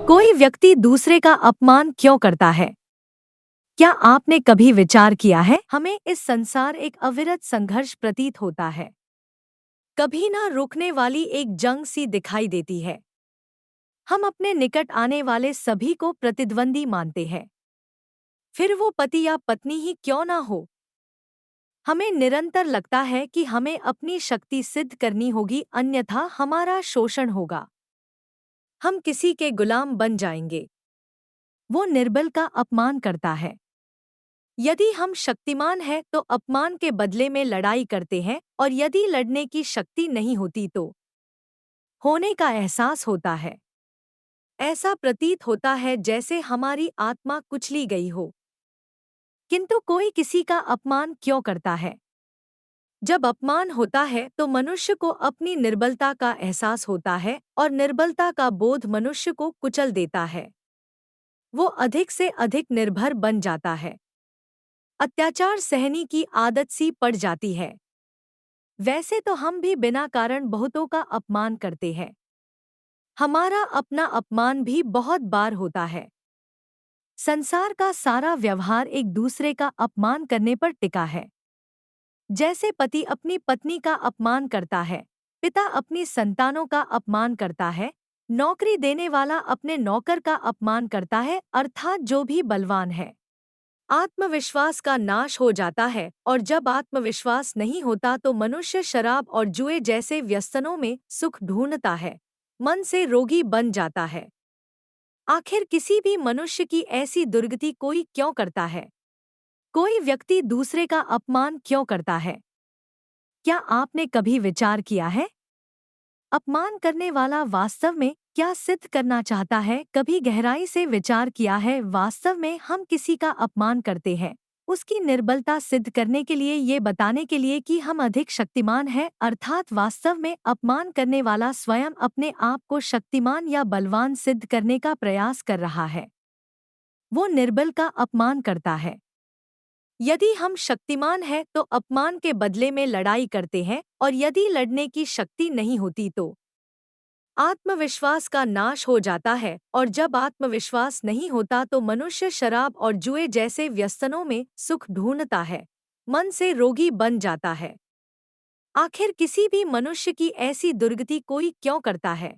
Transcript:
कोई व्यक्ति दूसरे का अपमान क्यों करता है? क्या आपने कभी विचार किया है? हमें इस संसार एक अविरत संघर्ष प्रतीत होता है। कभी ना रुकने वाली एक जंग सी दिखाई देती है। हम अपने निकट आने वाले सभी को प्रतिद्वंदी मानते हैं। फिर वो पति या पत्नी ही क्यों ना हो। हमें निरंतर लगता है कि हमें अपनी शक्ति सिद्ध करनी होगी, अन्यथा हमारा शोषण होगा। हम किसी के गुलाम बन जाएंगे। वो निर्बल का अपमान करता है। यदि हम शक्तिमान हैं तो अपमान के बदले में लड़ाई करते हैं, और यदि लड़ने की शक्ति नहीं होती तो होने का एहसास होता है। ऐसा प्रतीत होता है जैसे हमारी आत्मा कुचली गई हो। किंतु कोई किसी का अपमान क्यों करता है? जब अपमान होता है तो मनुष्य को अपनी निर्बलता का एहसास होता है, और निर्बलता का बोध मनुष्य को कुचल देता है। वो अधिक से अधिक निर्भर बन जाता है। अत्याचार सहने की आदत सी पड़ जाती है। वैसे तो हम भी बिना कारण बहुतों का अपमान करते हैं। हमारा अपना अपमान भी बहुत बार होता है। संसार का सारा व्यवहार एक दूसरे का अपमान करने पर टिका है। जैसे पति अपनी पत्नी का अपमान करता है, पिता अपनी संतानों का अपमान करता है, नौकरी देने वाला अपने नौकर का अपमान करता है, अर्थात जो भी बलवान है। आत्मविश्वास का नाश हो जाता है, और जब आत्मविश्वास नहीं होता तो मनुष्य शराब और जुए जैसे व्यसनों में सुख ढूंढता है, मन से रोगी बन जाता है। आखिर किसी भी मनुष्य की ऐसी दुर्गति कोई क्यों करता है? कोई व्यक्ति दूसरे का अपमान क्यों करता है? क्या आपने कभी विचार किया है? अपमान करने वाला वास्तव में क्या सिद्ध करना चाहता है? कभी गहराई से विचार किया है? वास्तव में हम किसी का अपमान करते हैं उसकी निर्बलता सिद्ध करने के लिए, ये बताने के लिए कि हम अधिक शक्तिमान हैं, अर्थात वास्तव में अपमान करने वाला स्वयं अपने आप को शक्तिमान या बलवान सिद्ध करने का प्रयास कर रहा है। वो निर्बल का अपमान करता है। यदि हम शक्तिमान हैं तो अपमान के बदले में लड़ाई करते हैं, और यदि लड़ने की शक्ति नहीं होती तो आत्मविश्वास का नाश हो जाता है, और जब आत्मविश्वास नहीं होता तो मनुष्य शराब और जुए जैसे व्यसनों में सुख ढूंढता है, मन से रोगी बन जाता है। आखिर किसी भी मनुष्य की ऐसी दुर्गति कोई क्यों करता है?